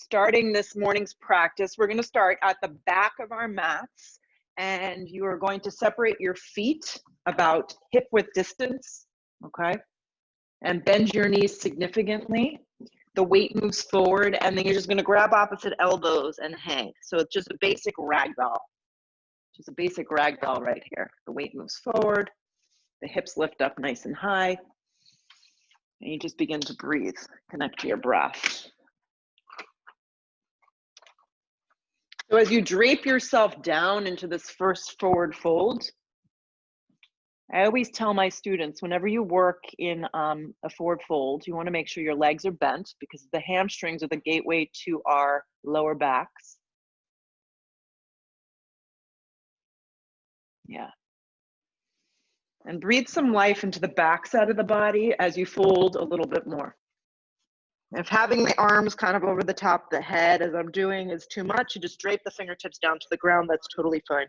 Starting this morning's practice, we're going to start at the back of our mats, and you are going to separate your feet about hip width distance, okay? And bend your knees significantly. The weight moves forward, and then you're just going to grab opposite elbows and hang. So it's just a basic ragdoll. Just a basic ragdoll right here. The weight moves forward, the hips lift up nice and high, and you just begin to breathe. Connect to your breath. So as you drape yourself down into this first forward fold, I always tell my students, whenever you work in a forward fold, you want to make sure your legs are bent because the hamstrings are the gateway to our lower backs. Yeah. And breathe some life into the back side of the body as you fold a little bit more. If having the arms kind of over the top of the head, as I'm doing, is too much, you just drape the fingertips down to the ground. That's totally fine.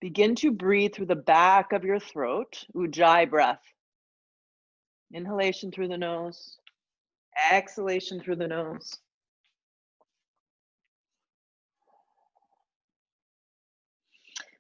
Begin to breathe through the back of your throat, Ujjayi breath. Inhalation through the nose, exhalation through the nose.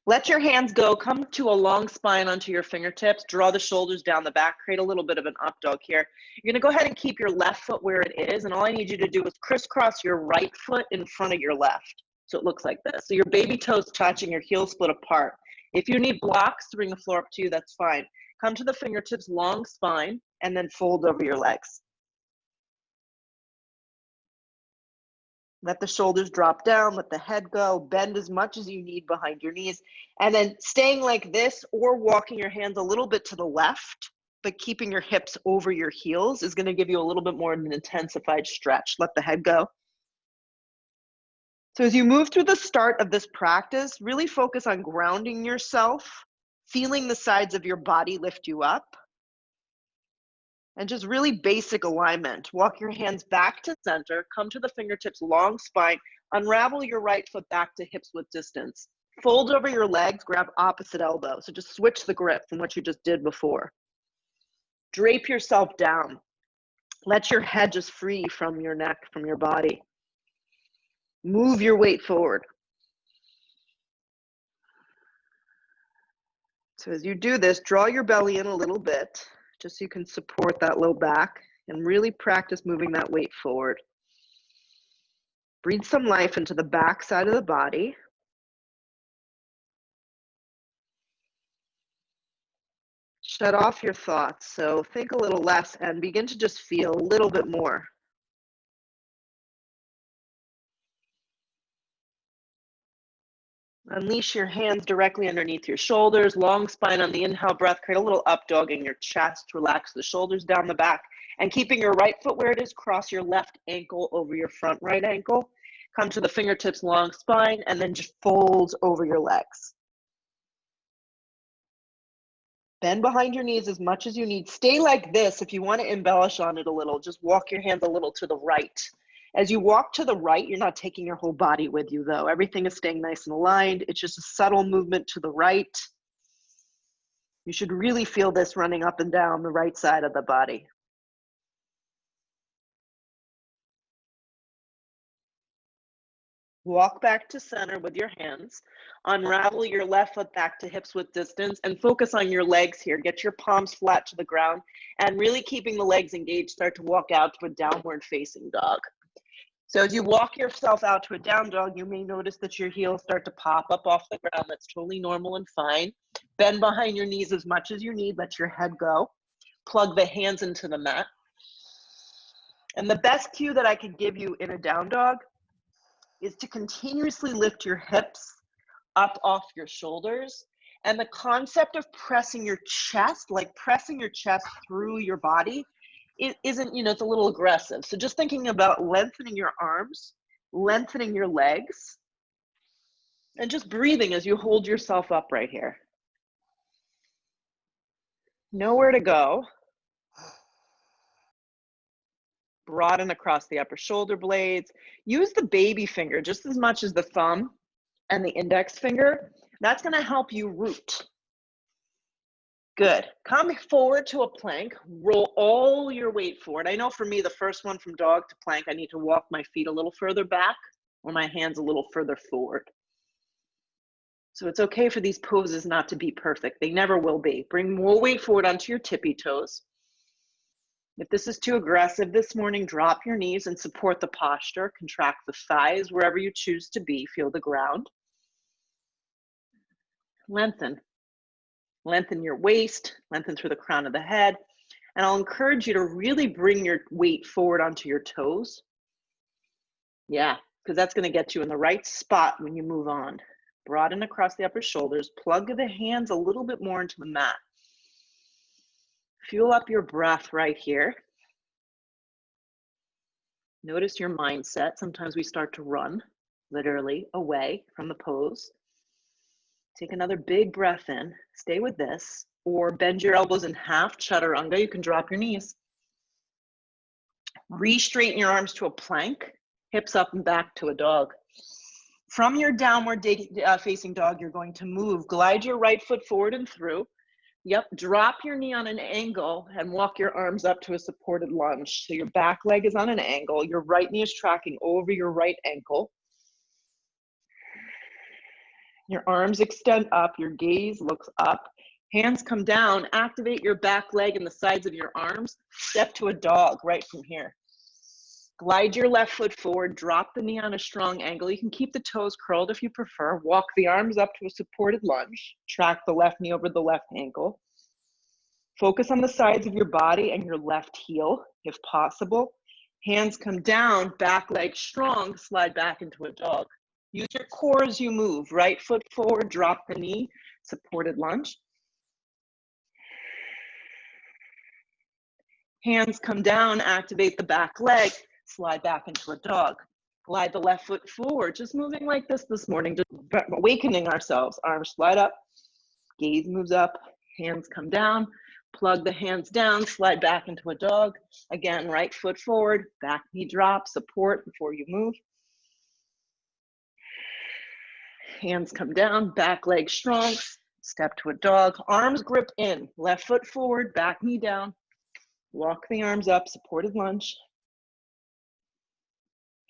Let your hands go, come to a long spine onto your fingertips, draw the shoulders down the back, create a little bit of an up dog here. You're gonna go ahead and keep your left foot where it is, and all I need you to do is crisscross your right foot in front of your left. So it looks like this. So your baby toes touching, your heels split apart. If you need blocks to bring the floor up to you, that's fine. Come to the fingertips, long spine, and then fold over your legs. Let the shoulders drop down, let the head go, bend as much as you need behind your knees. And then staying like this or walking your hands a little bit to the left, but keeping your hips over your heels is gonna give you a little bit more of an intensified stretch. Let the head go. So as you move through the start of this practice, really focus on grounding yourself, feeling the sides of your body lift you up, and just really basic alignment. Walk your hands back to center, come to the fingertips, long spine, unravel your right foot back to hips width distance. Fold over your legs, grab opposite elbow. So just switch the grip from what you just did before. Drape yourself down. Let your head just free from your neck, from your body. Move your weight forward. So as you do this, draw your belly in a little bit, just so you can support that low back and really practice moving that weight forward. Breathe some life into the back side of the body. Shut off your thoughts. So think a little less and begin to just feel a little bit more. Unleash your hands directly underneath your shoulders, long spine on the inhale breath, create a little up dog in your chest, relax the shoulders down the back, and keeping your right foot where it is, cross your left ankle over your front right ankle, come to the fingertips, long spine, and then just fold over your legs. Bend behind your knees as much as you need. Stay like this. If you want to embellish on it a little, just walk your hands a little to the right. As you walk to the right, you're not taking your whole body with you though. Everything is staying nice and aligned. It's just a subtle movement to the right. You should really feel this running up and down the right side of the body. Walk back to center with your hands. Unravel your left foot back to hips width distance and focus on your legs here. Get your palms flat to the ground and really keeping the legs engaged, start to walk out to a downward facing dog. So as you walk yourself out to a down dog, you may notice that your heels start to pop up off the ground. That's totally normal and fine. Bend behind your knees as much as you need. Let your head go. Plug the hands into the mat. And the best cue that I could give you in a down dog is to continuously lift your hips up off your shoulders. And the concept of pressing your chest, like pressing your chest through your body, it isn't, it's a little aggressive. So just thinking about lengthening your arms, lengthening your legs, and just breathing as you hold yourself up right here. Nowhere to go. Broaden across the upper shoulder blades. Use the baby finger just as much as the thumb and the index finger. That's going to help you root. Good. Come forward to a plank. Roll all your weight forward. I know for me, the first one from dog to plank, I need to walk my feet a little further back or my hands a little further forward. So it's okay for these poses not to be perfect. They never will be. Bring more weight forward onto your tippy toes. If this is too aggressive this morning, drop your knees and support the posture. Contract the thighs wherever you choose to be. Feel the ground. Lengthen. Lengthen your waist, lengthen through the crown of the head. And I'll encourage you to really bring your weight forward onto your toes. Yeah, because that's going to get you in the right spot when you move on. Broaden across the upper shoulders. Plug the hands a little bit more into the mat. Fuel up your breath right here. Notice your mindset. Sometimes we start to run, literally, away from the pose. Take another big breath in. Stay with this. Or bend your elbows in half, chaturanga. You can drop your knees. Re-straighten your arms to a plank. Hips up and back to a dog. From your downward facing dog, you're going to move. Glide your right foot forward and through. Yep, drop your knee on an angle and walk your arms up to a supported lunge. So your back leg is on an angle. Your right knee is tracking over your right ankle. Your arms extend up, your gaze looks up. Hands come down, activate your back leg and the sides of your arms. Step to a dog right from here. Glide your left foot forward, drop the knee on a strong angle. You can keep the toes curled if you prefer. Walk the arms up to a supported lunge. Track the left knee over the left ankle. Focus on the sides of your body and your left heel, if possible. Hands come down, back leg strong, slide back into a dog. Use your core as you move. Right foot forward, drop the knee, supported lunge. Hands come down, activate the back leg, slide back into a dog. Glide the left foot forward, just moving like this morning, just awakening ourselves. Arms slide up, gaze moves up, hands come down, plug the hands down, slide back into a dog. Again, right foot forward, back knee drop, support before you move. Hands come down, back leg strong, step to a dog. Arms grip in, left foot forward, back knee down. Walk the arms up, supported lunge.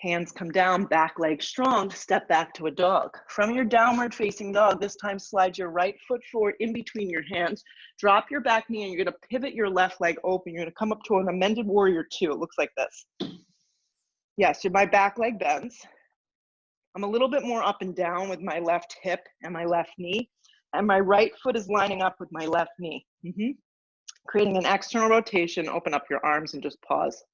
Hands come down, back leg strong, step back to a dog. From your downward facing dog, this time slide your right foot forward in between your hands. Drop your back knee and you're gonna pivot your left leg open. You're gonna come up to an amended warrior two. It looks like this. Yes, my back leg bends. I'm a little bit more up and down with my left hip and my left knee. And my right foot is lining up with my left knee. Creating an external rotation, open up your arms and just pause.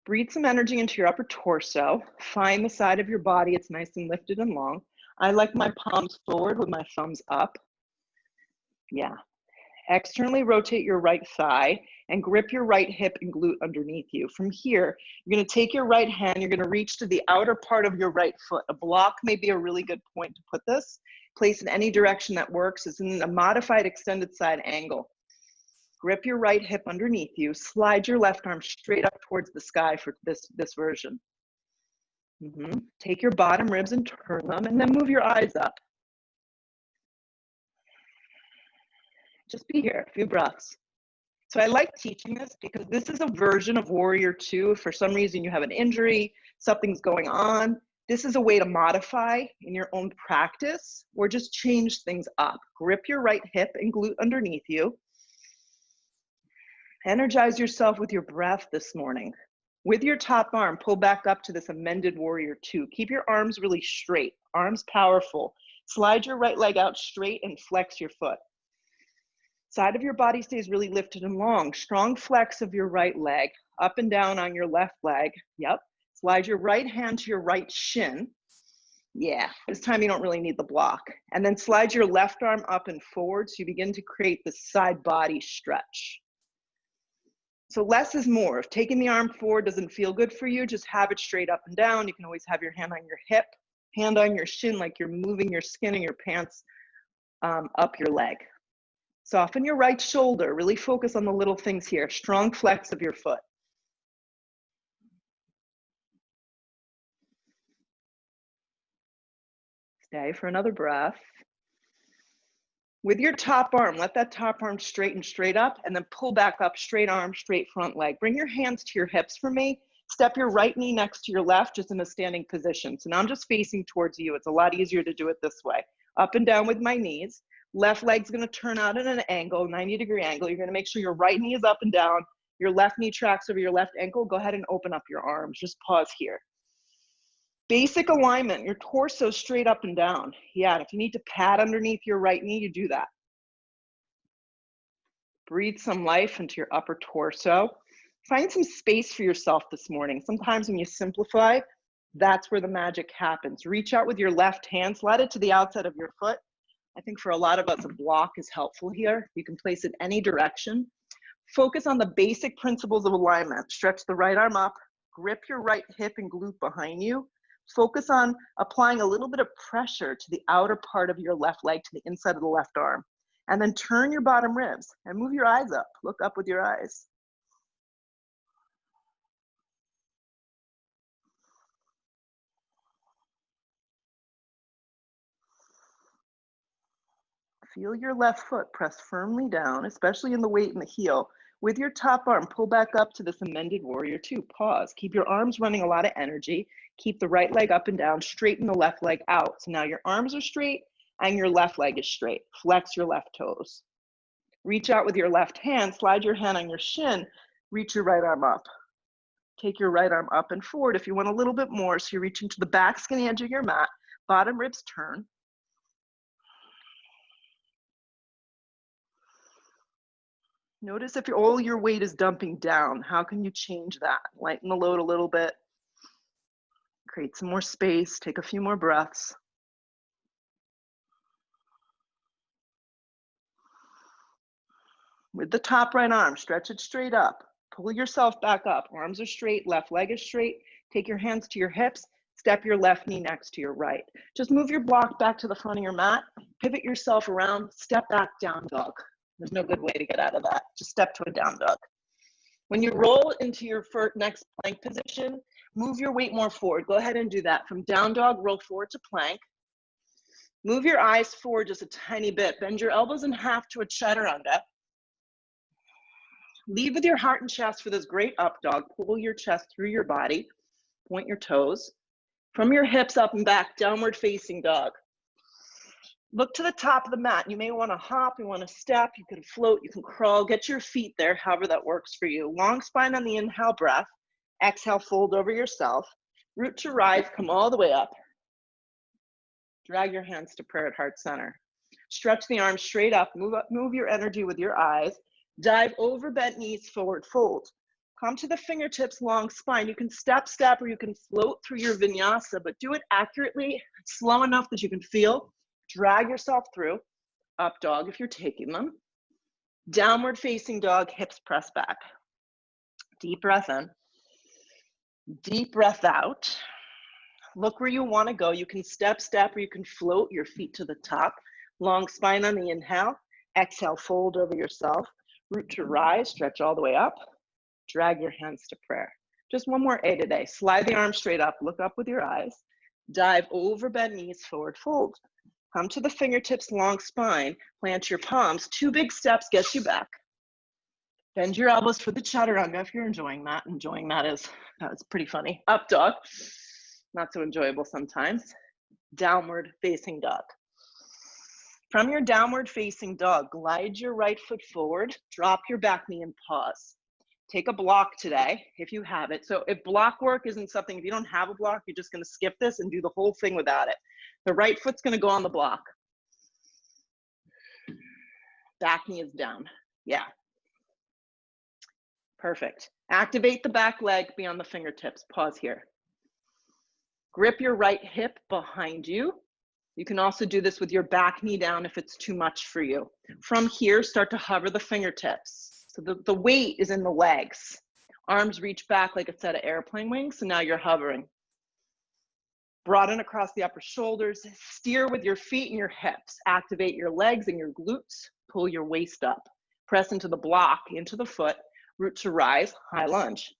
Breathe some energy into your upper torso. Find the side of your body. It's nice and lifted and long. I like my palms forward with my thumbs up. Yeah. Externally rotate your right thigh and grip your right hip and glute underneath you. From here, you're going to take your right hand, you're going to reach to the outer part of your right foot. A block may be a really good point to put this. Place in any direction that works. It's in a modified extended side angle. Grip your right hip underneath you. Slide your left arm straight up towards the sky for this version. Take your bottom ribs and turn them, and then move your eyes up. Just be here, a few breaths. So I like teaching this because this is a version of Warrior Two. If for some reason you have an injury, something's going on, this is a way to modify in your own practice or just change things up. Grip your right hip and glute underneath you. Energize yourself with your breath this morning. With your top arm, pull back up to this amended Warrior Two. Keep your arms really straight, arms powerful. Slide your right leg out straight and flex your foot. Side of your body stays really lifted and long. Strong flex of your right leg, up and down on your left leg. Yep. Slide your right hand to your right shin. Yeah, this time you don't really need the block. And then slide your left arm up and forward so you begin to create this side body stretch. So less is more. If taking the arm forward doesn't feel good for you, just have it straight up and down. You can always have your hand on your hip, hand on your shin like you're moving your skin and your pants up your leg. Soften your right shoulder. Really focus on the little things here. Strong flex of your foot. Stay for another breath. With your top arm, let that top arm straighten straight up and then pull back up, straight arm, straight front leg. Bring your hands to your hips for me. Step your right knee next to your left, just in a standing position. So now I'm just facing towards you. It's a lot easier to do it this way. Up and down with my knees. Left leg's gonna turn out at an angle, 90-degree angle. You're gonna make sure your right knee is up and down. Your left knee tracks over your left ankle. Go ahead and open up your arms. Just pause here. Basic alignment, your torso straight up and down. Yeah, and if you need to pad underneath your right knee, you do that. Breathe some life into your upper torso. Find some space for yourself this morning. Sometimes when you simplify, that's where the magic happens. Reach out with your left hand, slide it to the outside of your foot. I think for a lot of us, a block is helpful here. You can place it any direction. Focus on the basic principles of alignment. Stretch the right arm up, grip your right hip and glute behind you. Focus on applying a little bit of pressure to the outer part of your left leg, to the inside of the left arm. And then turn your bottom ribs and move your eyes up. Look up with your eyes. Feel your left foot press firmly down, especially in the weight in the heel. With your top arm, pull back up to this amended warrior two. Pause. Keep your arms running a lot of energy. Keep the right leg up and down. Straighten the left leg out. So now your arms are straight and your left leg is straight. Flex your left toes. Reach out with your left hand. Slide your hand on your shin. Reach your right arm up. Take your right arm up and forward if you want a little bit more. So you're reaching to the back skinny edge of your mat. Bottom ribs turn. Notice if all your weight is dumping down, how can you change that? Lighten the load a little bit. Create some more space. Take a few more breaths. With the top right arm, stretch it straight up. Pull yourself back up. Arms are straight, left leg is straight. Take your hands to your hips. Step your left knee next to your right. Just move your block back to the front of your mat. Pivot yourself around. Step back, down dog. There's no good way to get out of that. Just step to a down dog. When you roll into your next plank position, move your weight more forward. Go ahead and do that. From down dog, roll forward to plank. Move your eyes forward just a tiny bit. Bend your elbows in half to a chaturanga. Lead with your heart and chest for this great up dog. Pull your chest through your body. Point your toes. From your hips up and back, downward facing dog. Look to the top of the mat. You may want to hop, you want to step, you can float, you can crawl, get your feet there, however that works for you. Long spine on the inhale breath. Exhale, fold over yourself. Root to rise, come all the way up. Drag your hands to prayer at heart center. Stretch the arms straight up, move your energy with your eyes. Dive over bent knees, forward fold. Come to the fingertips, long spine. You can step, or you can float through your vinyasa, but do it accurately, slow enough that you can feel. Drag yourself through. Up dog if you're taking them. Downward facing dog, hips press back. Deep breath in. Deep breath out. Look where you want to go. You can step, or you can float your feet to the top. Long spine on the inhale. Exhale, fold over yourself. Root to rise, stretch all the way up. Drag your hands to prayer. Just one more A today. Slide the arms straight up. Look up with your eyes. Dive over bent knees, forward fold. Come to the fingertips, long spine. Plant your palms. 2 big steps gets you back. Bend your elbows for the chaturanga if you're enjoying that. Enjoying that is pretty funny. Up dog. Not so enjoyable sometimes. Downward facing dog. From your downward facing dog, glide your right foot forward. Drop your back knee and pause. Take a block today if you have it. So if block work isn't something, if you don't have a block, you're just going to skip this and do the whole thing without it. The right foot's going to go on the block. Back knee is down. Yeah. Perfect. Activate the back leg beyond the fingertips. Pause here. Grip your right hip behind you. You can also do this with your back knee down if it's too much for you. From here, start to hover the fingertips. So the weight is in the legs. Arms reach back like a set of airplane wings, so now you're hovering. Broaden across the upper shoulders. Steer with your feet and your hips. Activate your legs and your glutes. Pull your waist up. Press into the block, into the foot. Root to rise, high lunge.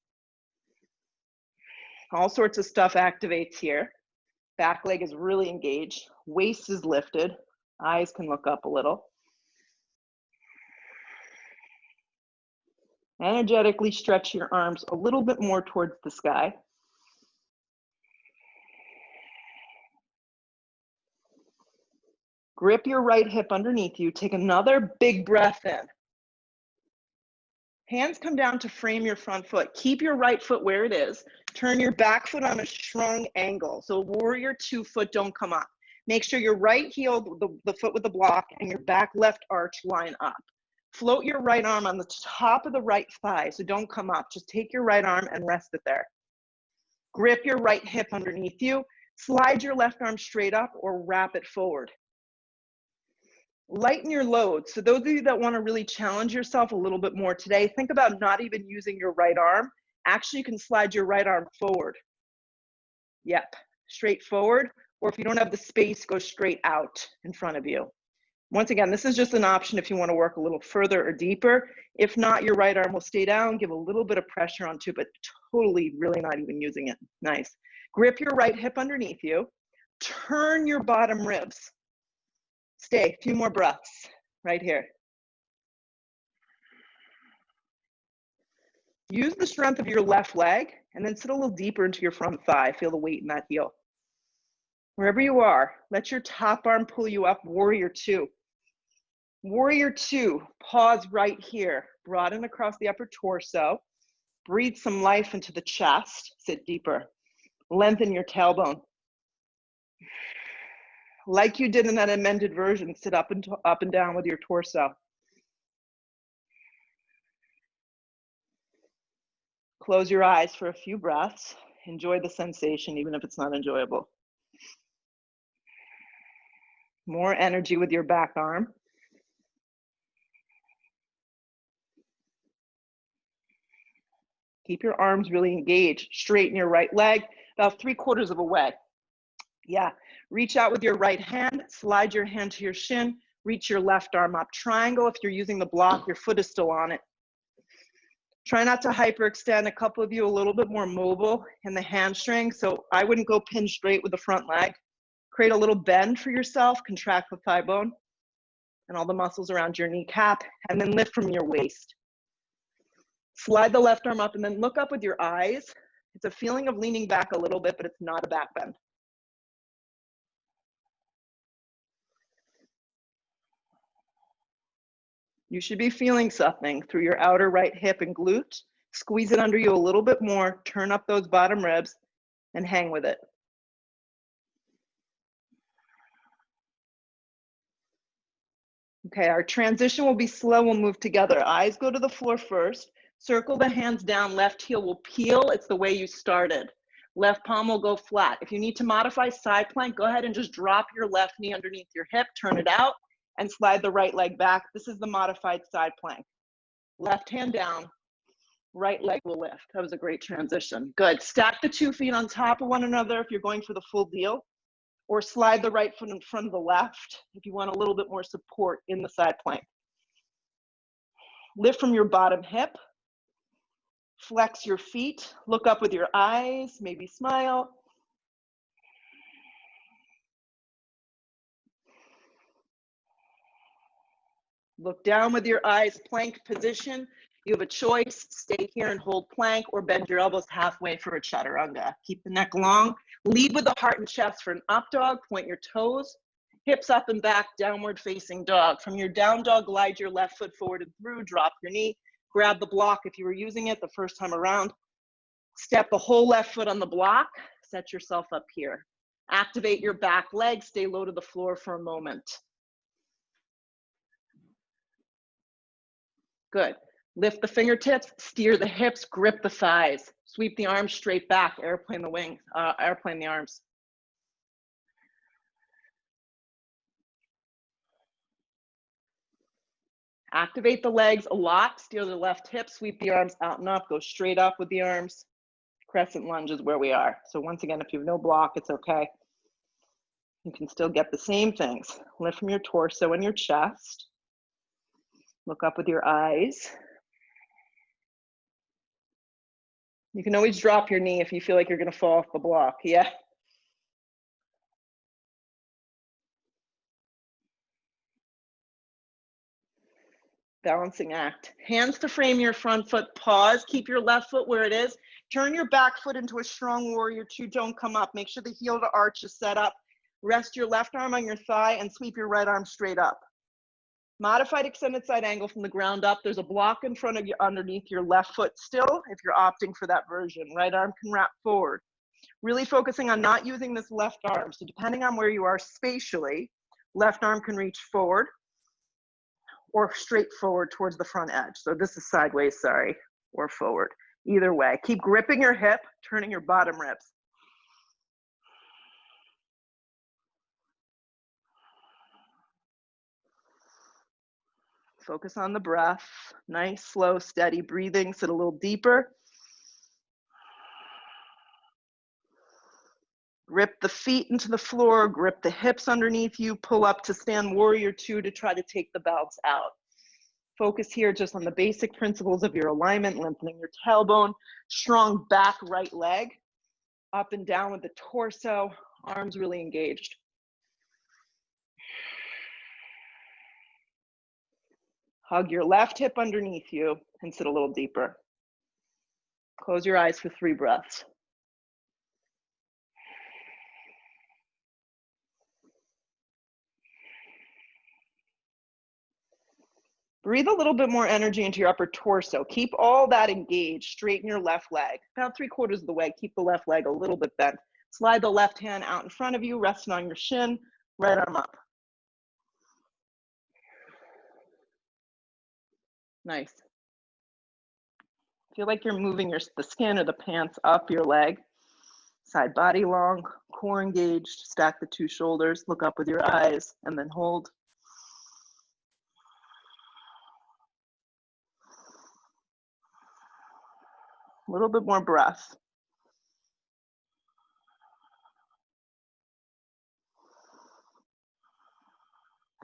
All sorts of stuff activates here. Back leg is really engaged. Waist is lifted. Eyes can look up a little. Energetically stretch your arms a little bit more towards the sky. Grip your right hip underneath you. Take another big breath in. Hands come down to frame your front foot. Keep your right foot where it is. Turn your back foot on a strong angle. So warrior 2 foot don't come up. Make sure your right heel, the foot with the block, and your back left arch line up. Float your right arm on the top of the right thigh, so don't come up. Just take your right arm and rest it there. Grip your right hip underneath you. Slide your left arm straight up or wrap it forward. Lighten your load. So those of you that want to really challenge yourself a little bit more today, think about not even using your right arm. Actually, you can slide your right arm forward. Yep, straight forward. Or if you don't have the space, go straight out in front of you. Once again, this is just an option if you want to work a little further or deeper. If not, your right arm will stay down, give a little bit of pressure onto it, but totally really not even using it. Nice. Grip your right hip underneath you. Turn your bottom ribs. Stay, a few more breaths right here. Use the strength of your left leg and then sit a little deeper into your front thigh. Feel the weight in that heel. Wherever you are, let your top arm pull you up, warrior 2. Warrior 2, pause right here. Broaden across the upper torso. Breathe some life into the chest. Sit deeper. Lengthen your tailbone. Like you did in that amended version, sit up and down with your torso. Close your eyes for a few breaths. Enjoy the sensation, even if it's not enjoyable. More energy with your back arm. Keep your arms really engaged. Straighten your right leg about 3/4 of a way. Yeah, reach out with your right hand, slide your hand to your shin, reach your left arm up. Triangle, if you're using the block, your foot is still on it. Try not to hyperextend. A couple of you a little bit more mobile in the hamstring, so I wouldn't go pin straight with the front leg. Create a little bend for yourself, contract the thigh bone and all the muscles around your kneecap, and then lift from your waist. Slide the left arm up and then look up with your eyes. It's a feeling of leaning back a little bit, but it's not a back bend. You should be feeling something through your outer right hip and glute. Squeeze it under you a little bit more, turn up those bottom ribs, and hang with it. Okay, our transition will be slow. We'll move together. Eyes go to the floor first. Circle the hands down. Left heel will peel. It's the way you started. Left palm will go flat. If you need to modify side plank, go ahead and just drop your left knee underneath your hip, turn it out, and slide the right leg back. This is the modified side plank. Left hand down, right leg will lift. That was a great transition. Good. Stack the 2 feet on top of one another if you're going for the full deal, or slide the right foot in front of the left if you want a little bit more support in the side plank. Lift from your bottom hip. Flex your feet. Look up with your eyes, maybe smile. Look down with your eyes, plank position. You have a choice, stay here and hold plank, or bend your elbows halfway for a chaturanga. Keep the neck long. Lead with the heart and chest for an up dog. Point your toes, hips up and back, downward facing dog. From your down dog, glide your left foot forward and through, drop your knee, grab the block if you were using it the first time around. Step the whole left foot on the block, set yourself up here. Activate your back leg, stay low to the floor for a moment. Good. Lift the fingertips, steer the hips, grip the thighs. Sweep the arms straight back, airplane the wings, airplane the arms. Activate the legs a lot, steer the left hip, sweep the arms out and up, go straight up with the arms. Crescent lunge is where we are. So once again, if you have no block, it's okay. You can still get the same things. Lift from your torso and your chest. Look up with your eyes. You can always drop your knee if you feel like you're gonna fall off the block, yeah. Balancing act. Hands to frame your front foot, pause, keep your left foot where it is. Turn your back foot into a strong warrior two, don't come up. Make sure the heel to arch is set up. Rest your left arm on your thigh and sweep your right arm straight up. Modified extended side angle from the ground up. There's a block in front of you underneath your left foot still, if you're opting for that version. Right arm can wrap forward. Really focusing on not using this left arm. So depending on where you are spatially, left arm can reach forward or straight forward towards the front edge. So this is sideways, sorry, or forward. Either way, keep gripping your hip, turning your bottom ribs. Focus on the breath. Nice, slow, steady breathing. Sit a little deeper. Grip the feet into the floor, grip the hips underneath you, pull up to stand warrior two to try to take the bounce out. Focus here just on the basic principles of your alignment, lengthening your tailbone, strong back right leg, up and down with the torso, arms really engaged. Hug your left hip underneath you and sit a little deeper. Close your eyes for 3 breaths. Breathe a little bit more energy into your upper torso. Keep all that engaged. Straighten your left leg. About 3/4 of the way, keep the left leg a little bit bent. Slide the left hand out in front of you, resting on your shin, right arm up. Nice. Feel like you're moving the skin or the pants up your leg. Side body long, core engaged. Stack the 2 shoulders. Look up with your eyes and then hold. A little bit more breath.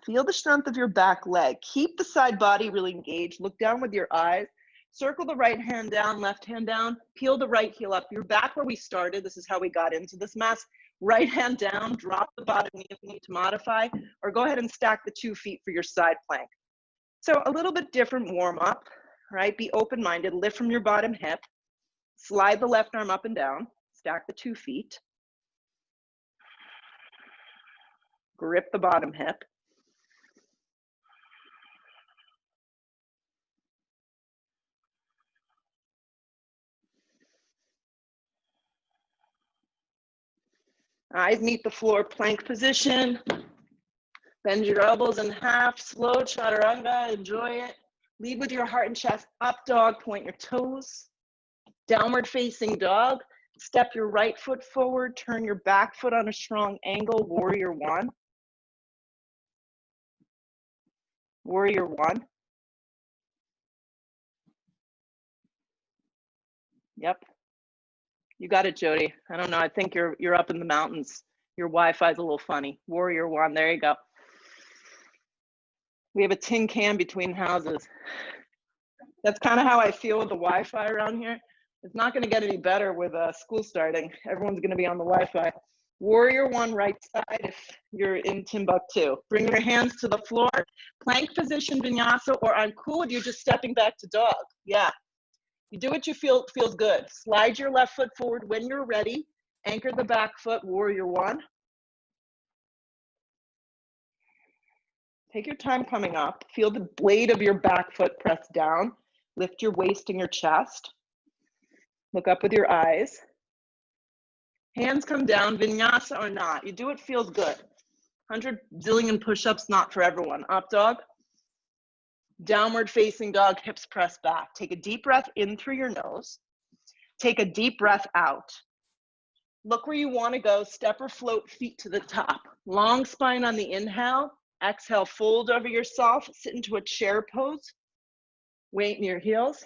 Feel the strength of your back leg. Keep the side body really engaged. Look down with your eyes. Circle the right hand down, left hand down. Peel the right heel up. You're back where we started. This is how we got into this mess. Right hand down, drop the bottom knee if you need to modify, or go ahead and stack the 2 feet for your side plank. So a little bit different warm up, right? Be open-minded, lift from your bottom hip. Slide the left arm up and down. Stack the 2 feet. Grip the bottom hip. Eyes meet the floor, plank position. Bend your elbows in half, slow chaturanga, enjoy it. Lead with your heart and chest, up dog, point your toes. Downward facing dog, step your right foot forward, turn your back foot on a strong angle, warrior one. Warrior one. Yep. You got it, Jody. I don't know, I think you're up in the mountains. Your Wi-Fi's a little funny. Warrior one, there you go. We have a tin can between houses. That's kind of how I feel with the Wi-Fi around here. It's not going to get any better with school starting. Everyone's going to be on the Wi-Fi. Warrior one, right side if you're in Timbuktu. Bring your hands to the floor. Plank position, vinyasa, or I'm cool with you just stepping back to dog. Yeah. You do what you feel feels good. Slide your left foot forward when you're ready. Anchor the back foot, warrior one. Take your time coming up. Feel the blade of your back foot press down. Lift your waist and your chest. Look up with your eyes. Hands come down, vinyasa or not. You do what feels good. 100 zillion push-ups, not for everyone. Up dog. Downward facing dog, hips press back. Take a deep breath in through your nose. Take a deep breath out. Look where you want to go. Step or float feet to the top. Long spine on the inhale. Exhale, fold over yourself. Sit into a chair pose. Weight in your heels.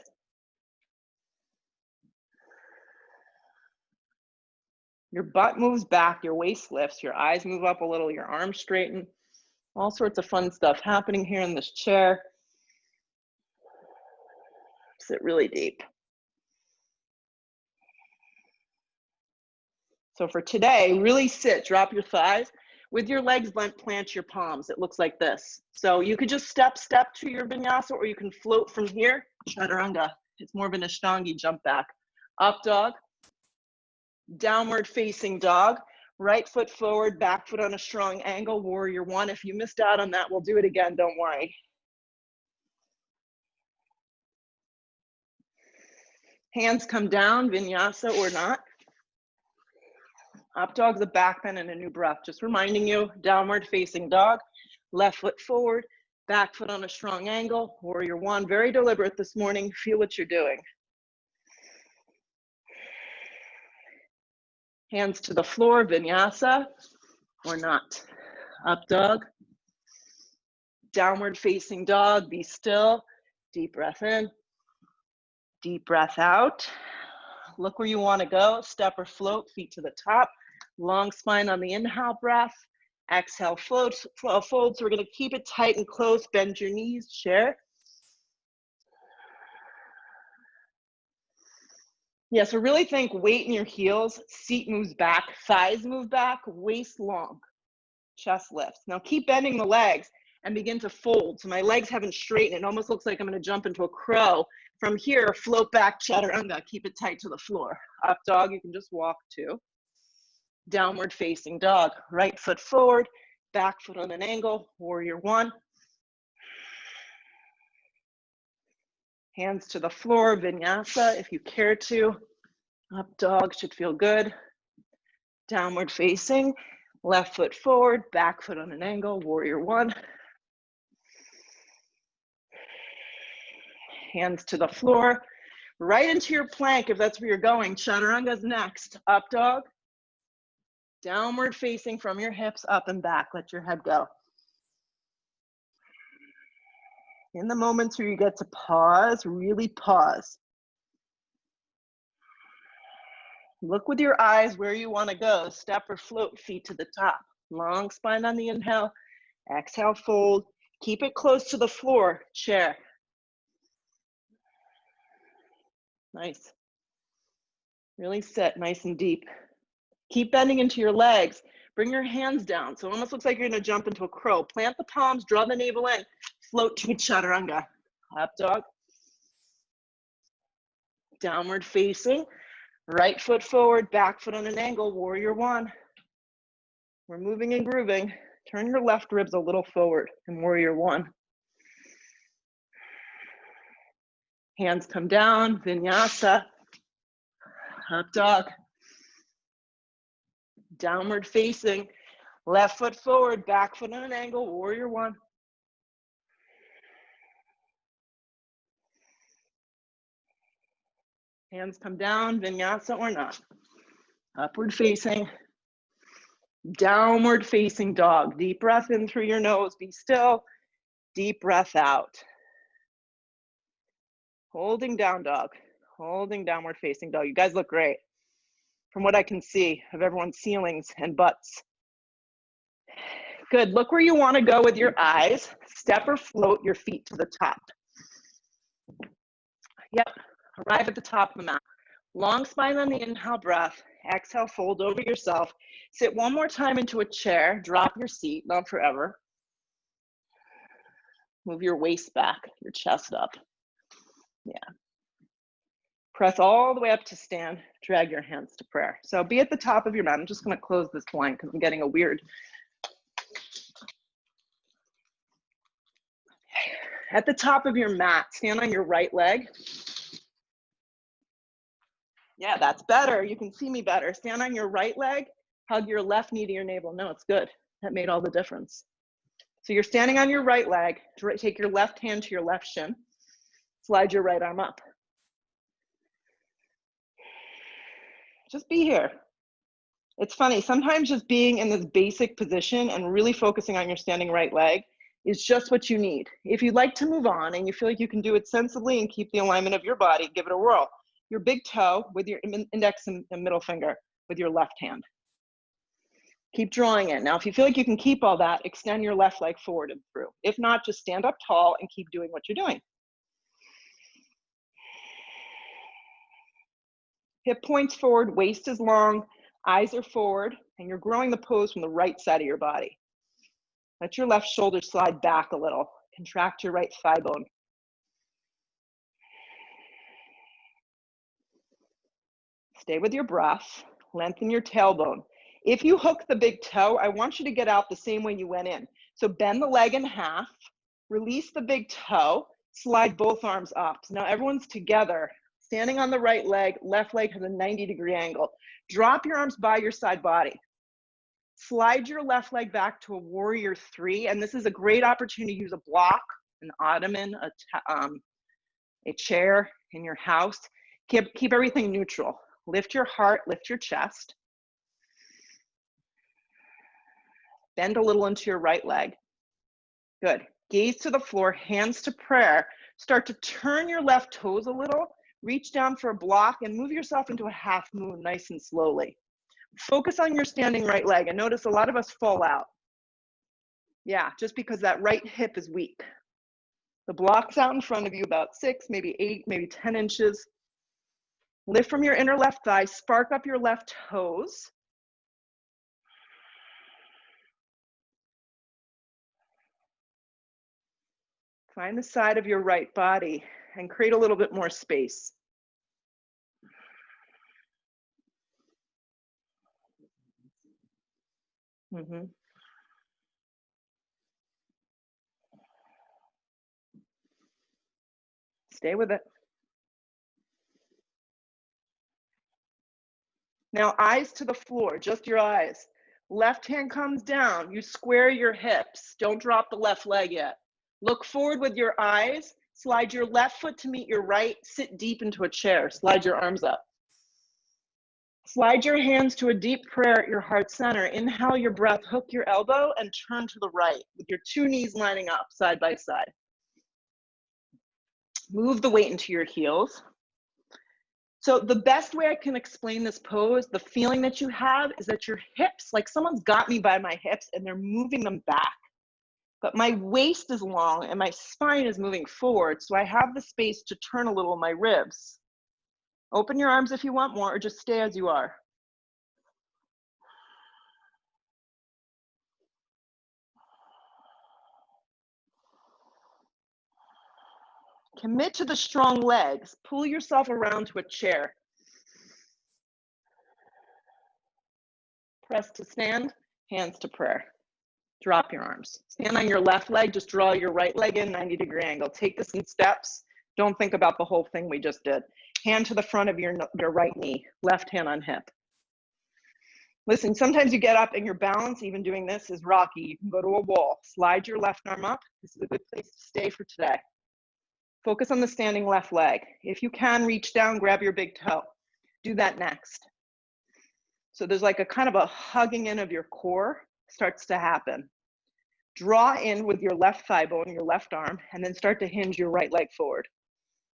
Your butt moves back, your waist lifts, your eyes move up a little, your arms straighten. All sorts of fun stuff happening here in this chair. Sit really deep. So for today, really sit, drop your thighs. With your legs bent, plant your palms. It looks like this. So you could just step to your vinyasa, or you can float from here. Chaturanga. It's more of an Ashtangi jump back. Up dog. Downward facing dog. Right foot forward, back foot on a strong angle. Warrior one. If you missed out on that, we'll do it again. Don't worry. Hands come down, vinyasa or not. Up dog's a back bend and a new breath. Just reminding you, downward facing dog, left foot forward, back foot on a strong angle. Warrior one, very deliberate this morning. Feel what you're doing. Hands to the floor, vinyasa or not. Up dog, downward facing dog, be still. Deep breath in, deep breath out. Look where you want to go. Step or float, feet to the top. Long spine on the inhale breath. Exhale, fold. So we're going to keep it tight and close. Bend your knees, chair. Yeah, so really think weight in your heels. Seat moves back, thighs move back, waist long. Chest lifts. Now keep bending the legs and begin to fold. So my legs haven't straightened. It almost looks like I'm going to jump into a crow. From here, float back, chaturanga. Keep it tight to the floor. Up dog, you can just walk to. Downward facing dog. Right foot forward, back foot on an angle. Warrior one. Hands to the floor, vinyasa if you care to. Up dog should feel good. Downward facing. Left foot forward, back foot on an angle. Warrior one. Hands to the floor. Right into your plank if that's where you're going. Chaturanga's next. Up dog. Downward facing from your hips, up and back. Let your head go. In the moments where you get to pause, really pause. Look with your eyes where you want to go. Step or float, feet to the top. Long spine on the inhale. Exhale, fold. Keep it close to the floor. Chair. Nice. Really sit nice and deep. Keep bending into your legs. Bring your hands down. So it almost looks like you're going to jump into a crow. Plant the palms, draw the navel in. Float to a chaturanga. Up dog. Downward facing. Right foot forward, back foot on an angle. Warrior one. We're moving and grooving. Turn your left ribs a little forward in warrior one. Hands come down, vinyasa. Up dog. Downward facing. Left foot forward, back foot on an angle. Warrior one. Hands come down, vinyasa or not. Upward facing. Downward facing dog. Deep breath in through your nose. Be still. Deep breath out. Holding down dog. Holding downward facing dog. You guys look great. From what I can see of everyone's ceilings and butts. Good. Look where you want to go with your eyes. Step or float your feet to the top. Yep. Arrive at the top of the mat. Long spine on the inhale breath. Exhale, fold over yourself. Sit one more time into a chair. Drop your seat, not forever. Move your waist back, your chest up. Yeah. Press all the way up to stand. Drag your hands to prayer. So be at the top of your mat. I'm just going to close this blind because I'm getting a weird. At the top of your mat, stand on your right leg. Yeah, that's better. You can see me better. Stand on your right leg. Hug your left knee to your navel. No, it's good. That made all the difference. So you're standing on your right leg. Take your left hand to your left shin. Slide your right arm up. Just be here. It's funny. Sometimes just being in this basic position and really focusing on your standing right leg is just what you need. If you'd like to move on and you feel like you can do it sensibly and keep the alignment of your body, give it a whirl. Your big toe with your index and middle finger with your left hand. Keep drawing it. Now, if you feel like you can keep all that, extend your left leg forward and through. If not, just stand up tall and keep doing what you're doing. Hip points forward, waist is long, eyes are forward, and you're growing the pose from the right side of your body. Let your left shoulder slide back a little. Contract your right thigh bone. Stay with your breath. Lengthen your tailbone. If you hook the big toe, I want you to get out the same way you went in. So bend the leg in half, release the big toe, slide both arms up. So now everyone's together, standing on the right leg, left leg has a 90-degree angle. Drop your arms by your side body. Slide your left leg back to a warrior three, and this is a great opportunity to use a block, an ottoman, a chair in your house. Keep everything neutral. Lift your heart, lift your chest. Bend a little into your right leg. Good. Gaze to the floor, hands to prayer. Start to turn your left toes a little, reach down for a block, and move yourself into a half moon nice and slowly. Focus on your standing right leg, and notice a lot of us fall out. Yeah, just because that right hip is weak. The block's out in front of you about 6, maybe 8, maybe 10 inches. Lift from your inner left thigh, spark up your left toes. Find the side of your right body and create a little bit more space. Stay with it. Now, eyes to the floor, just your eyes. Left hand comes down. You square your hips. Don't drop the left leg yet. Look forward with your eyes. Slide your left foot to meet your right. Sit deep into a chair. Slide your arms up. Slide your hands to a deep prayer at your heart center. Inhale your breath, hook your elbow, and turn to the right with your 2 knees lining up side by side. Move the weight into your heels. So the best way I can explain this pose, the feeling that you have is that your hips, like someone's got me by my hips and they're moving them back. But my waist is long and my spine is moving forward, so I have the space to turn a little my ribs. Open your arms if you want more, or just stay as you are. Commit to the strong legs. Pull yourself around to a chair. Press to stand, hands to prayer. Drop your arms. Stand on your left leg, just draw your right leg in, 90-degree angle. Take this in steps. Don't think about the whole thing we just did. Hand to the front of your right knee, left hand on hip. Listen, sometimes you get up and your balance, even doing this, is rocky. You can go to a wall. Slide your left arm up. This is a good place to stay for today. Focus on the standing left leg. If you can, reach down, grab your big toe. Do that next. So there's like a kind of a hugging in of your core starts to happen. Draw in with your left thigh bone, your left arm, and then start to hinge your right leg forward.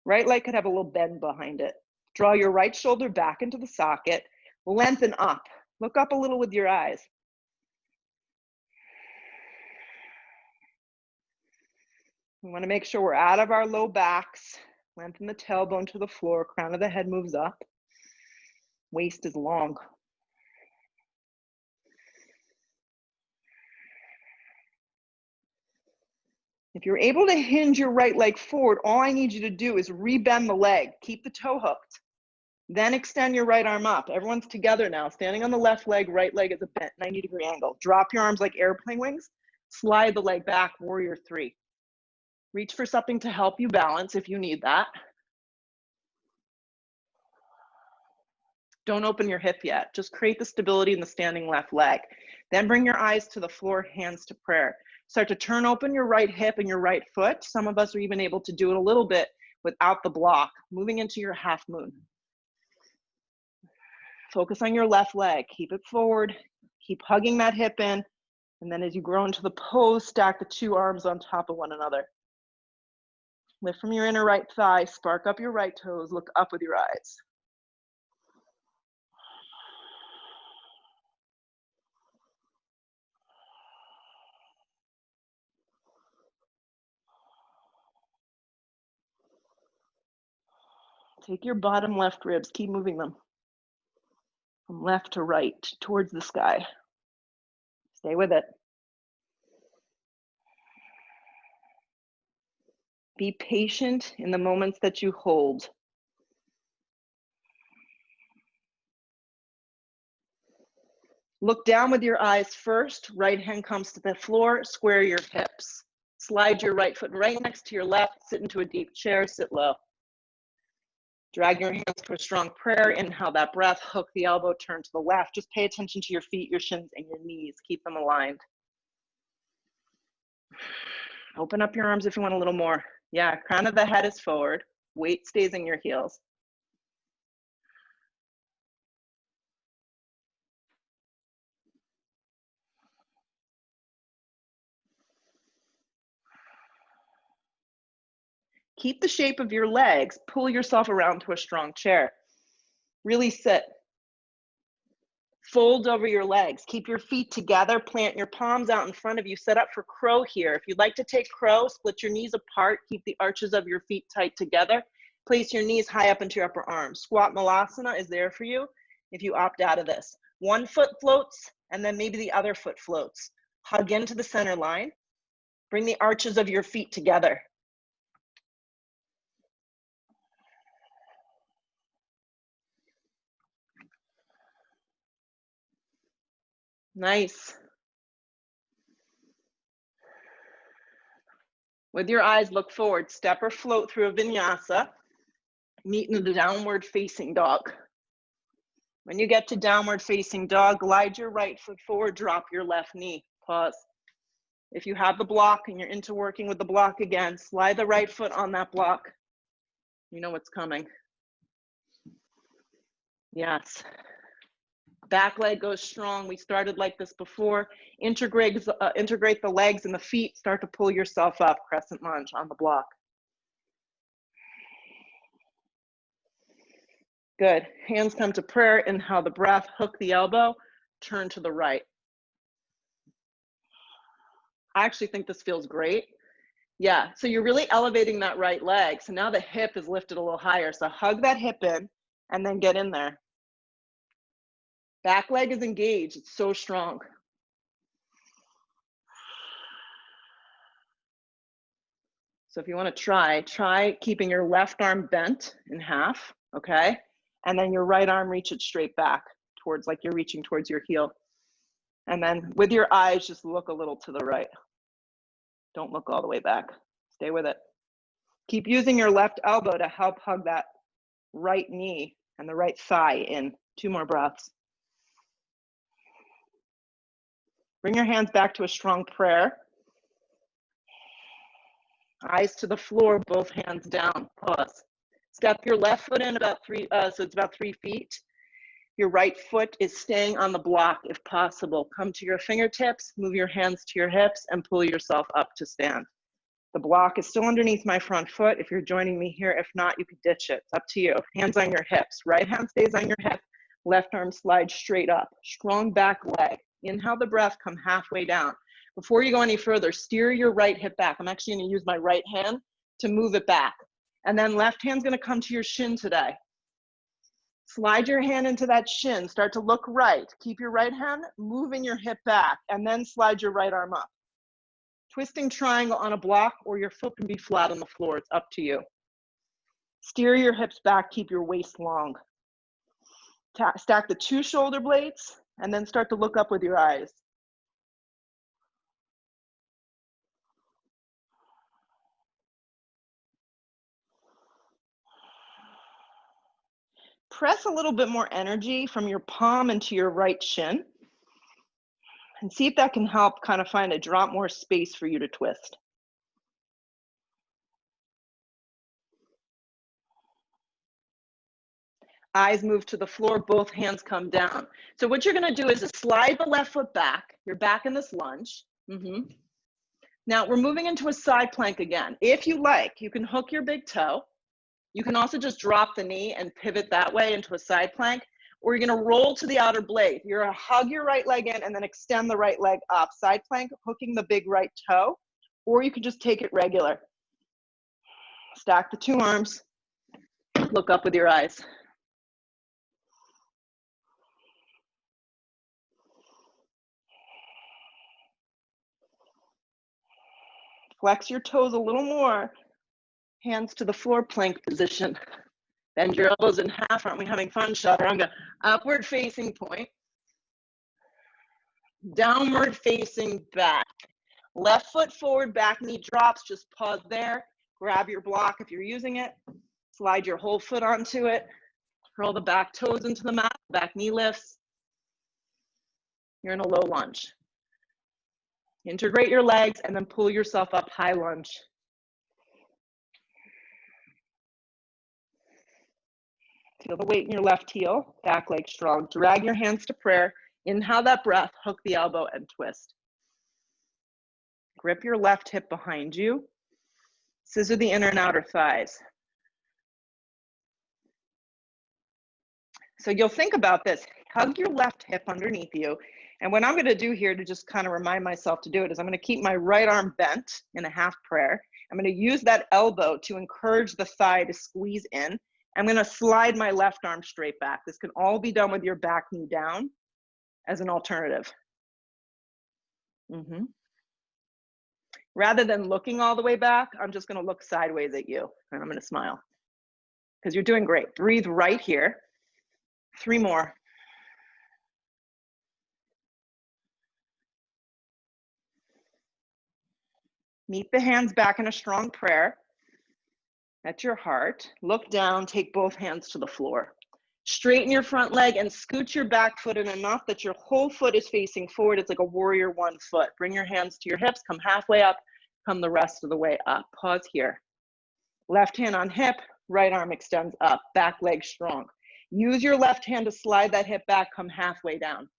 Right leg could have a little bend behind it. Draw your right shoulder back into the socket. Lengthen up. Look up a little with your eyes. We want to make sure we're out of our low backs. Lengthen the tailbone to the floor. Crown of the head moves up. Waist is long. If you're able to hinge your right leg forward, all I need you to do is rebend the leg. Keep the toe hooked. Then extend your right arm up. Everyone's together now. Standing on the left leg, right leg is a bent 90-degree angle. Drop your arms like airplane wings. Slide the leg back, warrior three. Reach for something to help you balance if you need that. Don't open your hip yet. Just create the stability in the standing left leg. Then bring your eyes to the floor, hands to prayer. Start to turn open your right hip and your right foot. Some of us are even able to do it a little bit without the block, moving into your half moon. Focus on your left leg. Keep it forward. Keep hugging that hip in. And then as you grow into the pose, stack the 2 arms on top of one another. Lift from your inner right thigh. Spark up your right toes. Look up with your eyes. Take your bottom left ribs. Keep moving them from left to right towards the sky. Stay with it. Be patient in the moments that you hold. Look down with your eyes first. Right hand comes to the floor. Square your hips. Slide your right foot right next to your left. Sit into a deep chair. Sit low. Drag your hands to a strong prayer. Inhale that breath. Hook the elbow. Turn to the left. Just pay attention to your feet, your shins, and your knees. Keep them aligned. Open up your arms if you want a little more. Yeah, crown of the head is forward. Weight stays in your heels. Keep the shape of your legs. Pull yourself around to a strong chair. Really sit. Fold over your legs. Keep your feet together. Plant your palms out in front of you. Set up for crow here. If you'd like to take crow, split your knees apart. Keep the arches of your feet tight together. Place your knees high up into your upper arms. Squat Malasana is there for you if you opt out of this. One foot floats, and then maybe the other foot floats. Hug into the center line. Bring the arches of your feet together. Nice. With your eyes, look forward. Step or float through a vinyasa. Meet in the downward facing dog. When you get to downward facing dog, glide your right foot forward, drop your left knee. Pause. If you have the block and you're into working with the block again, slide the right foot on that block. You know what's coming. Yes. Back leg goes strong. We started like this before. Integrate the legs and the feet. Start to pull yourself up. Crescent lunge on the block. Good. Hands come to prayer. Inhale the breath. Hook the elbow. Turn to the right. I actually think this feels great. Yeah, so you're really elevating that right leg. So now the hip is lifted a little higher. So hug that hip in and then get in there. Back leg is engaged. It's so strong. So if you want to try keeping your left arm bent in half, okay? And then your right arm, reach it straight back towards, like you're reaching towards your heel. And then with your eyes, just look a little to the right. Don't look all the way back. Stay with it. Keep using your left elbow to help hug that right knee and the right thigh in. 2 more breaths. Bring your hands back to a strong prayer. Eyes to the floor, both hands down. Pause. Step your left foot in about 3, so it's about 3 feet. Your right foot is staying on the block if possible. Come to your fingertips, move your hands to your hips, and pull yourself up to stand. The block is still underneath my front foot. If you're joining me here, if not, you could ditch it. It's up to you. Hands on your hips. Right hand stays on your hip. Left arm slides straight up. Strong back leg. Inhale the breath, come halfway down. Before you go any further, steer your right hip back. I'm actually going to use my right hand to move it back. And then left hand's going to come to your shin today. Slide your hand into that shin. Start to look right. Keep your right hand moving your hip back, and then slide your right arm up. Twisting triangle on a block, or your foot can be flat on the floor. It's up to you. Steer your hips back. Keep your waist long. Stack the 2 shoulder blades, and then start to look up with your eyes. Press a little bit more energy from your palm into your right shin, and see if that can help kind of find a drop more space for you to twist. Eyes move to the floor, both hands come down. So what you're gonna do is slide the left foot back. You're back in this lunge. Now we're moving into a side plank again. If you like, you can hook your big toe. You can also just drop the knee and pivot that way into a side plank, or you're gonna roll to the outer blade. You're gonna hug your right leg in and then extend the right leg up. Side plank, hooking the big right toe, or you can just take it regular. Stack the 2 arms, look up with your eyes. Flex your toes a little more. Hands to the floor, plank position. Bend your elbows in half. Aren't we having fun? Chaturanga. Upward facing point. Downward facing back. Left foot forward, back knee drops. Just pause there. Grab your block if you're using it. Slide your whole foot onto it. Curl the back toes into the mat. Back knee lifts. You're in a low lunge. Integrate your legs and then pull yourself up, high lunge. Feel the weight in your left heel, back leg strong. Drag your hands to prayer. Inhale that breath, hook the elbow and twist. Grip your left hip behind you. Scissor the inner and outer thighs. So you'll think about this. Hug your left hip underneath you. And what I'm going to do here to just kind of remind myself to do it is I'm going to keep my right arm bent in a half prayer. I'm going to use that elbow to encourage the thigh to squeeze in. I'm going to slide my left arm straight back. This can all be done with your back knee down as an alternative. Rather than looking all the way back, I'm just going to look sideways at you and I'm going to smile because you're doing great. Breathe right here. 3 more. Meet the hands back in a strong prayer at your heart. Look down, take both hands to the floor. Straighten your front leg and scoot your back foot in enough that your whole foot is facing forward. It's like a warrior 1 foot. Bring your hands to your hips, come halfway up, come the rest of the way up. Pause here. Left hand on hip, right arm extends up, back leg strong. Use your left hand to slide that hip back, come halfway down.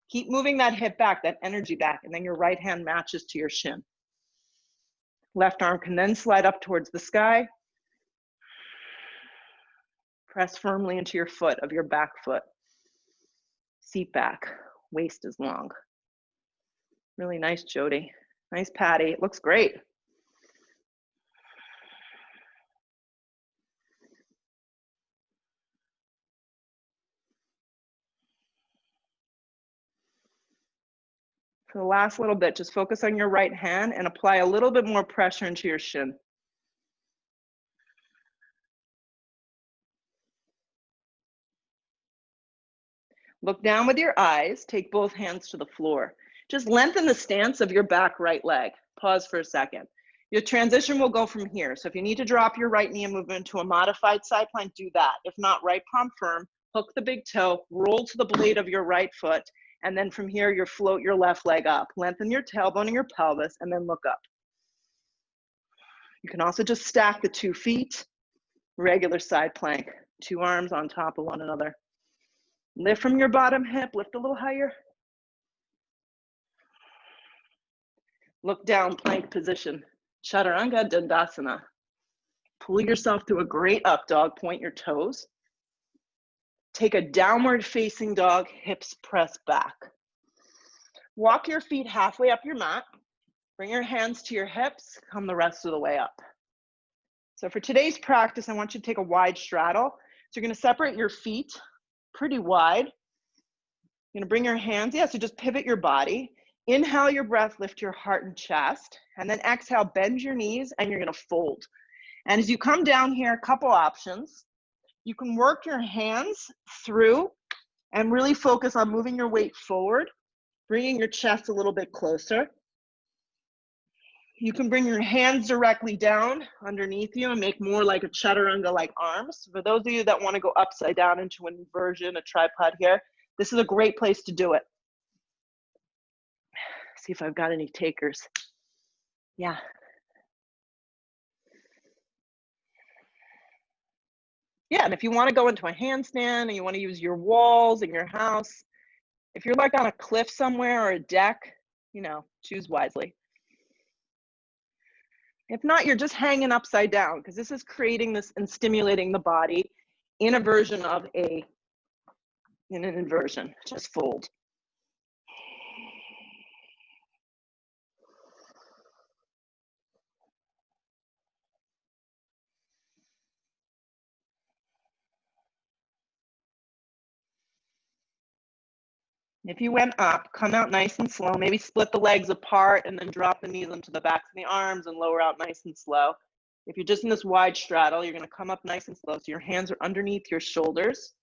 Keep moving that hip back, that energy back, and then your right hand matches to your shin. Left arm can then slide up towards the sky. Press firmly into your foot of your back foot. Seat back, waist is long. Really nice, Jody. Nice, Patty. It looks great. For the last little bit, just focus on your right hand and apply a little bit more pressure into your shin. Look down with your eyes, take both hands to the floor. Just lengthen the stance of your back right leg. Pause for a second. Your transition will go from here. So if you need to drop your right knee and move into a modified side plank, do that. If not, right palm firm, hook the big toe, roll to the blade of your right foot, and then from here, you float your left leg up. Lengthen your tailbone and your pelvis, and then look up. You can also just stack the 2 feet, regular side plank, 2 arms on top of one another. Lift from your bottom hip, lift a little higher. Look down, plank position. Chaturanga Dandasana. Pull yourself to a great up dog, point your toes. Take a downward facing dog, hips press back. Walk your feet halfway up your mat. Bring your hands to your hips, come the rest of the way up. So for today's practice, I want you to take a wide straddle. So you're gonna separate your feet pretty wide. You're gonna bring your hands, so just pivot your body. Inhale your breath, lift your heart and chest, and then exhale, bend your knees, and you're gonna fold. And as you come down here, a couple options. You can work your hands through and really focus on moving your weight forward, bringing your chest a little bit closer. You can bring your hands directly down underneath you and make more like a chaturanga-like arms. For those of you that want to go upside down into an inversion, a tripod here, this is a great place to do it. See if I've got any takers. Yeah. Yeah, and if you want to go into a handstand and you want to use your walls in your house, if you're like on a cliff somewhere or a deck, choose wisely. If not, you're just hanging upside down because this is creating this and stimulating the body in a version of in an inversion. Just fold. If you went up, come out nice and slow. Maybe split the legs apart and then drop the knees into the backs of the arms and lower out nice and slow. If you're just in this wide straddle, you're going to come up nice and slow. So your hands are underneath your shoulders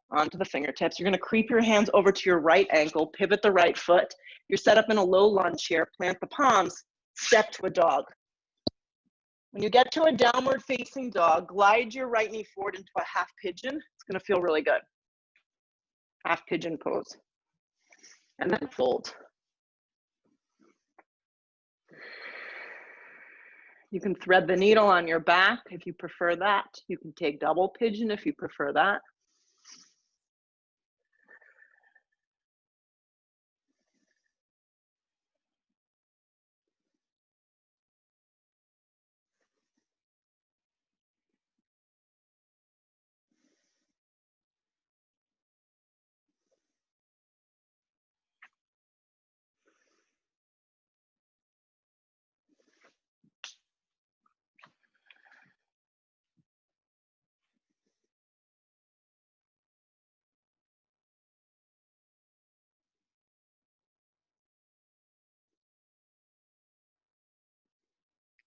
onto the fingertips. You're going to creep your hands over to your right ankle, pivot the right foot. You're set up in a low lunge here. Plant the palms, step to a dog. When you get to a downward facing dog, glide your right knee forward into a half pigeon. It's going to feel really good. Half pigeon pose. And then fold. You can thread the needle on your back if you prefer that. You can take double pigeon if you prefer that.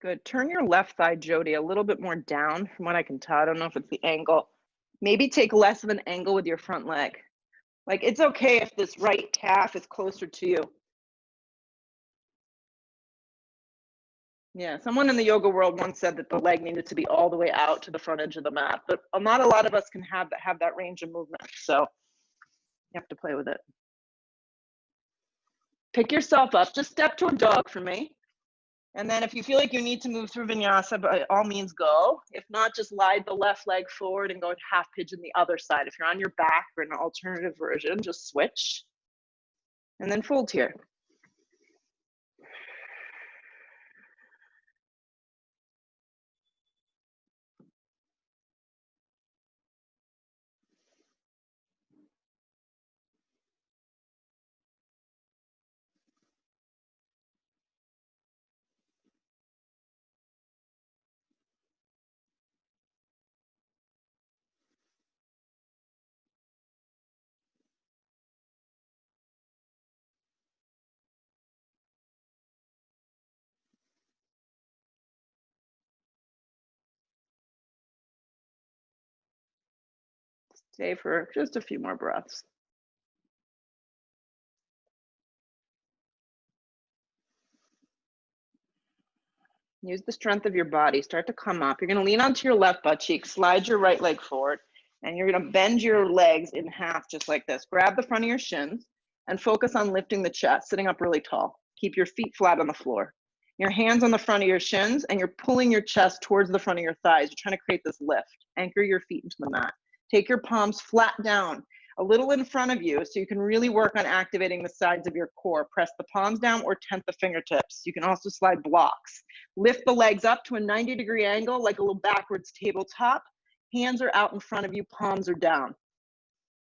Good. Turn your left thigh, Jody, a little bit more down from what I can tell. I don't know if it's the angle. Maybe take less of an angle with your front leg. Like, it's okay if this right calf is closer to you. Yeah, someone in the yoga world once said that the leg needed to be all the way out to the front edge of the mat, but not a lot of us can have that range of movement, so you have to play with it. Pick yourself up, just step to a dog for me. And then if you feel like you need to move through vinyasa, by all means go. If not, just slide the left leg forward and go to half pigeon the other side. If you're on your back for an alternative version, just switch. And then fold here. Stay for just a few more breaths. Use the strength of your body. Start to come up. You're going to lean onto your left butt cheek, slide your right leg forward, and you're going to bend your legs in half just like this. Grab the front of your shins and focus on lifting the chest, sitting up really tall. Keep your feet flat on the floor. Your hands on the front of your shins, and you're pulling your chest towards the front of your thighs. You're trying to create this lift. Anchor your feet into the mat. Take your palms flat down, a little in front of you, so you can really work on activating the sides of your core. Press the palms down or tent the fingertips. You can also slide blocks. Lift the legs up to a 90-degree angle, like a little backwards tabletop. Hands are out in front of you, palms are down.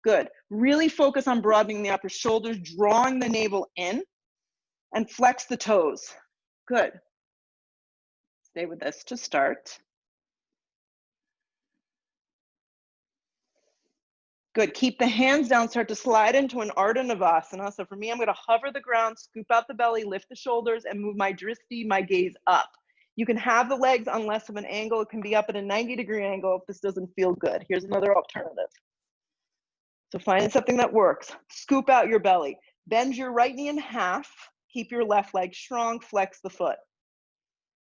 Good. Really focus on broadening the upper shoulders, drawing the navel in, and flex the toes. Good. Stay with this to start. Good. Keep the hands down. Start to slide into an Ardha Navasana. So for me, I'm going to hover the ground, scoop out the belly, lift the shoulders, and move my dristi, my gaze up. You can have the legs on less of an angle. It can be up at a 90-degree angle if this doesn't feel good. Here's another alternative. So find something that works. Scoop out your belly. Bend your right knee in half. Keep your left leg strong. Flex the foot.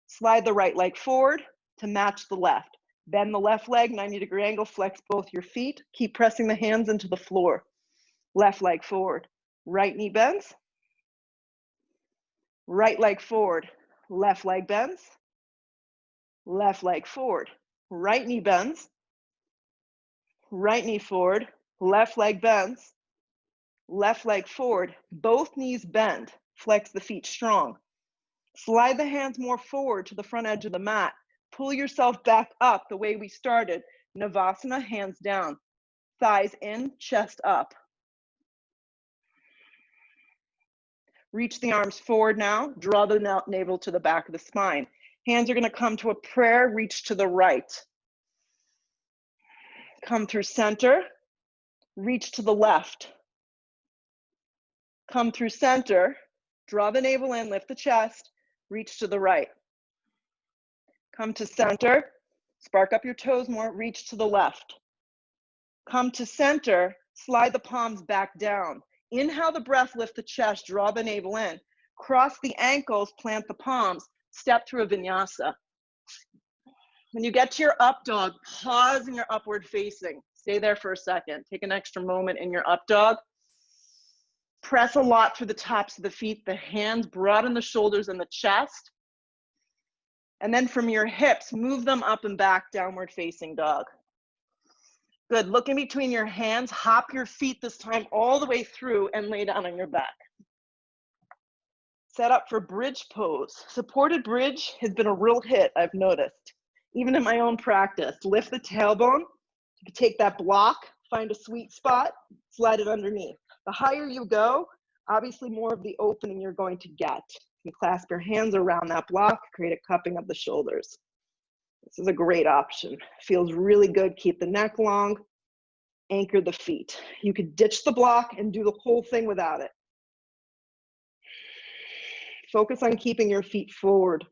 Slide the right leg forward to match the left. Bend the left leg, 90-degree angle. Flex both your feet. Keep pressing the hands into the floor. Left leg forward. Right knee bends. Right leg forward. Left leg bends. Left leg forward. Right knee bends. Right knee forward. Left leg bends. Left leg forward. Both knees bend. Flex the feet strong. Slide the hands more forward to the front edge of the mat. Pull yourself back up the way we started. Navasana, hands down. Thighs in, chest up. Reach the arms forward now. Draw the navel to the back of the spine. Hands are going to come to a prayer. Reach to the right. Come through center. Reach to the left. Come through center, draw the navel in, lift the chest, reach to the right. Come to center, spark up your toes more, reach to the left. Come to center, slide the palms back down. Inhale the breath, lift the chest, draw the navel in. Cross the ankles, plant the palms, step through a vinyasa. When you get to your up dog, pause in your upward facing. Stay there for a second. Take an extra moment in your up dog. Press a lot through the tops of the feet, the hands, broaden the shoulders and the chest. And then from your hips, move them up and back, downward facing dog. Good, look in between your hands, hop your feet this time all the way through and lay down on your back. Set up for bridge pose. Supported bridge has been a real hit, I've noticed. Even in my own practice, lift the tailbone, you can take that block, find a sweet spot, slide it underneath. The higher you go, obviously more of the opening you're going to get. You clasp your hands around that block, create a cupping of the shoulders. This is a great option. Feels really good. Keep the neck long, anchor the feet. You could ditch the block and do the whole thing without it. Focus on keeping your feet forward,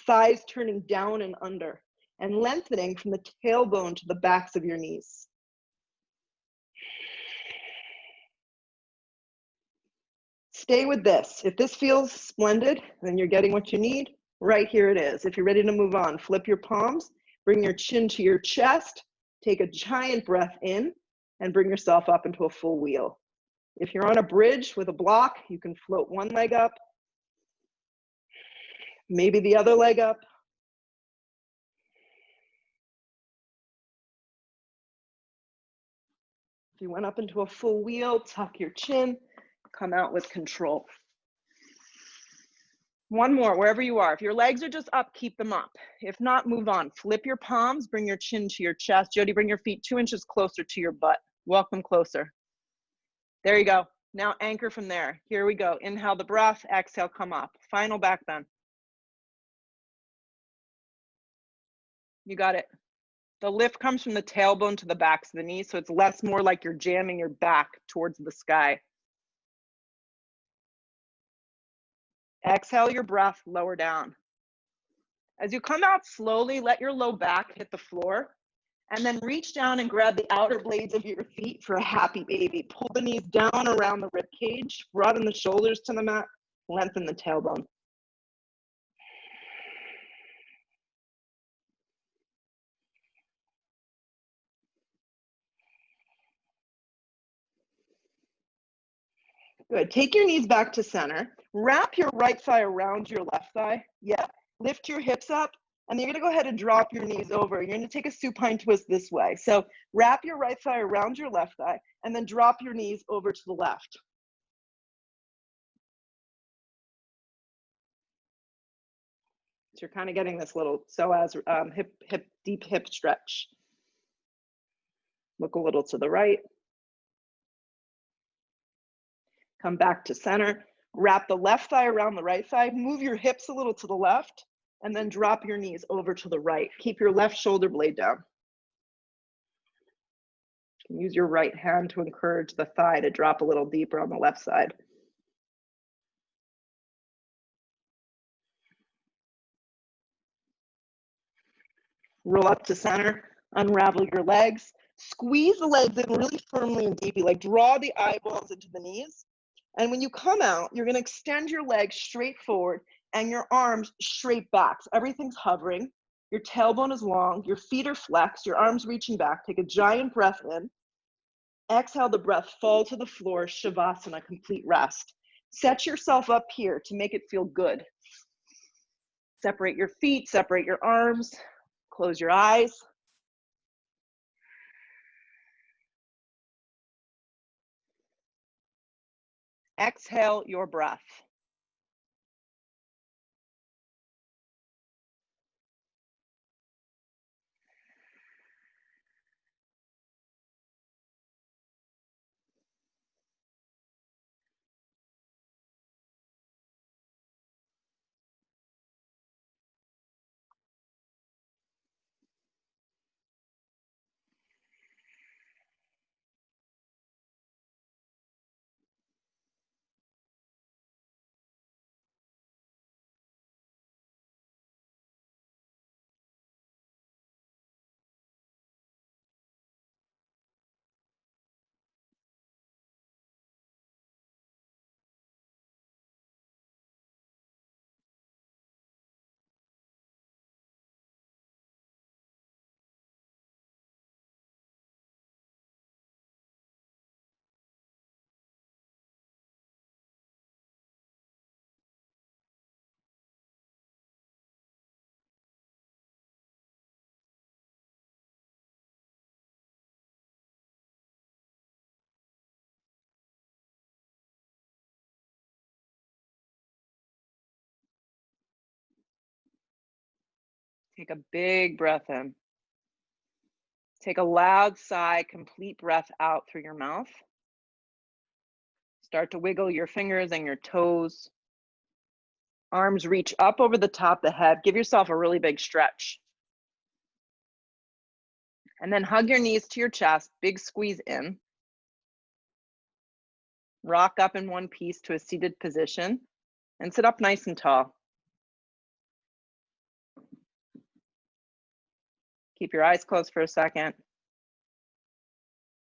thighs turning down and under, and lengthening from the tailbone to the backs of your knees. Stay with this. If this feels splendid, then you're getting what you need. Right here it is. If you're ready to move on, flip your palms, bring your chin to your chest, take a giant breath in, and bring yourself up into a full wheel. If you're on a bridge with a block, you can float one leg up, maybe the other leg up. If you went up into a full wheel, tuck your chin, come out with control. One more, wherever you are. If your legs are just up, keep them up. If not, move on. Flip your palms, bring your chin to your chest. Jody, bring your feet 2 inches closer to your butt. Walk them closer. There you go. Now anchor from there. Here we go. Inhale the breath, exhale, come up. Final back bend. You got it. The lift comes from the tailbone to the backs of the knees, so it's less more like you're jamming your back towards the sky. Exhale your breath, lower down. As you come out slowly, let your low back hit the floor, and then reach down and grab the outer blades of your feet for a happy baby. Pull the knees down around the rib cage, broaden the shoulders to the mat, lengthen the tailbone. Good. Take your knees back to center. Wrap your right thigh around your left thigh. Yeah. Lift your hips up, and you're going to go ahead and drop your knees over. You're going to take a supine twist this way. So wrap your right thigh around your left thigh, and then drop your knees over to the left. So you're kind of getting this little psoas deep hip stretch. Look a little to the right. Come back to center. Wrap the left thigh around the right thigh. Move your hips a little to the left, and then drop your knees over to the right. Keep your left shoulder blade down. Use your right hand to encourage the thigh to drop a little deeper on the left side. Roll up to center, unravel your legs. Squeeze the legs in really firmly and deeply, like draw the eyeballs into the knees. And when you come out, you're gonna extend your legs straight forward and your arms straight back. So everything's hovering. Your tailbone is long, your feet are flexed, your arms reaching back. Take a giant breath in. Exhale the breath, fall to the floor, Shavasana, complete rest. Set yourself up here to make it feel good. Separate your feet, separate your arms, close your eyes. Exhale your breath. Take a big breath in. Take a loud sigh, complete breath out through your mouth. Start to wiggle your fingers and your toes. Arms reach up over the top of the head. Give yourself a really big stretch. And then hug your knees to your chest, big squeeze in. Rock up in one piece to a seated position and sit up nice and tall. Keep your eyes closed for a second.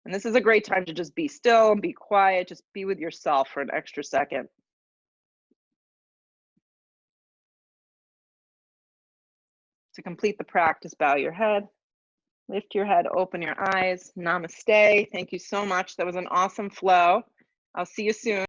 And this is a great time to just be still and be quiet. Just be with yourself for an extra second. To complete the practice, bow your head, lift your head, open your eyes. Namaste. Thank you so much. That was an awesome flow. I'll see you soon.